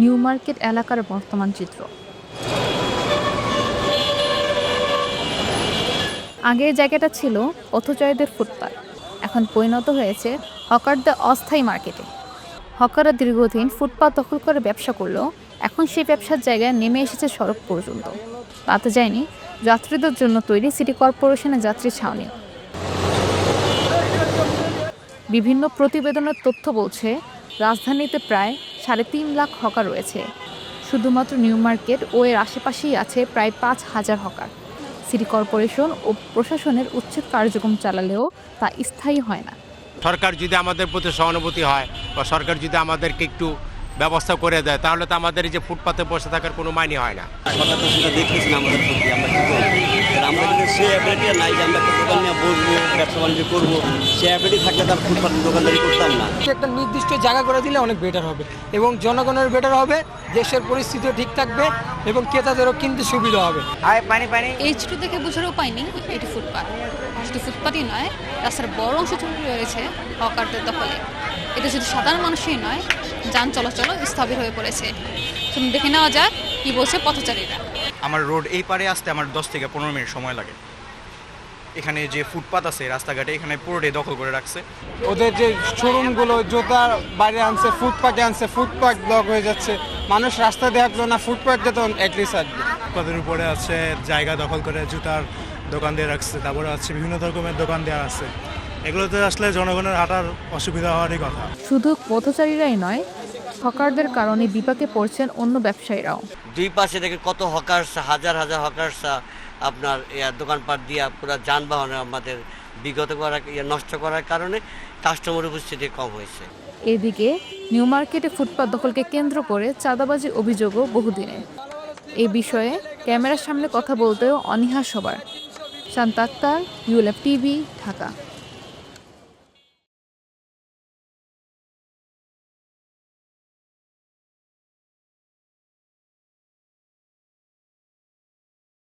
New market এলাকার বর্তমান চিত্র। আগে এই জায়গাটা ছিল পথচারীদের ফুটপাত, এখন পরিণত হয়েছে হকারদের অস্থায়ী মার্কেটে। হকাররা দীর্ঘদিন ফুটপাত দখল করে ব্যবসা করলেও এখন সেই ব্যবসার জায়গায় নেমে এসেছে সড়ক পর্যন্ত। তাতে যায়নি যাত্রীদের জন্য তৈরি সিটি কর্পোরেশনের যাত্রী ছাউনি। বিভিন্ন প্রতিবেদনের তথ্য বলছে রাজধানীতে প্রায় ৩.৫ লাখ হকার রয়েছে। শুধুমাত্র নিউ মার্কেট ও এর আশেপাশেই আছে প্রায় ৫,০০০ হকার। সিটি কর্পোরেশন ও প্রশাসনের উচ্ছেদ কার্যক্রম চালালেও তা স্থায়ী হয় না। সরকার যদি আমাদের প্রতি সহানুভূতি হয় বা সরকার যদি আমাদেরকে একটু ব্যবস্থা করে দেয়, তাহলে তো আমাদের এই যে ফুটপাতে বসে থাকার কোনো মাইনে হয় না। সরকার তো সেটা দেখতেছি না আমাদের প্রতি, আমরা কি করবো? আমরা কিন্তু সে অ্যাবিলিটি নাই যে আমরা একটা দোকান নিয়ে বসবো, ব্যবসা বাণিজ্য করবো। সে অ্যাবিলিটি থাকলে তার ফুটপাত দোকানদারি করতাম না। একটা নির্দিষ্ট জায়গা করে দিলে অনেক বেটার হবে এবং জনগণের বেটার হবে, দেশের পরিস্থিতিও ঠিক থাকবে এবং ক্রেতাদেরও কিনতে সুবিধা হবে। এই চিত্র দেখে বোঝার উপায় নেই এটি ফুটপাত। শুধু ফুটপাতই নয়, রাস্তার বড় অংশ জুড়ে রয়েছে হকারদের দখলে। এতে শুধু সাধারণ মানুষই নয়, যান চলাচলও স্থবির হয়ে পড়েছে। তুমি দেখে নেওয়া যাক কি বলছে পথচারীরা। আমার রোড এই পারে আসতে আমার 10 থেকে 15 মিনিট সময় লাগে। এখানে যে ফুটপাত আছে রাস্তাঘাটে, এখানে পুরোটাই দখল করে রাখছে। ওদের যে শোরুমগুলো জুতার বাইরে আনছে, ফুটপাতে আনছে, ফুটপাত ব্লক হয়ে যাচ্ছে। মানুষ রাস্তা দিয়ে হাঁটলো না, ফুটপাতে তো অ্যাটলিস্ট আসবে। ফুটপাতের উপরে আছে জায়গা দখল করে জুতার দোকান দিয়ে রাখছে, তারপরে আছে বিভিন্ন রকমের দোকান দেওয়া আছে। এগুলোতে আসলে জনগণের হাঁটার অসুবিধা হওয়ারই কথা। শুধু পথচারীরাই নয়, হকারদের কারণে বিপাকে পড়ছেন অন্য ব্যবসায়ীরাও। দুই পাশে দেখে কত হকার্স, হাজার হাজার হকার্স আপনার দোকানপাট দিয়া পুরো যানবাহন আমাদের বিগত করা নষ্ট করার কারণে কাস্টমার উপস্থিতি কম হয়েছে। এদিকে নিউ মার্কেটে ফুটপাত দখলকে কেন্দ্র করে চাঁদাবাজির অভিযোগও বহুদিনের। এই বিষয়ে ক্যামেরার সামনে কথা বলতেও অনীহা সবার। শান্ত আক্তার, ULF টিভি, ঢাকা।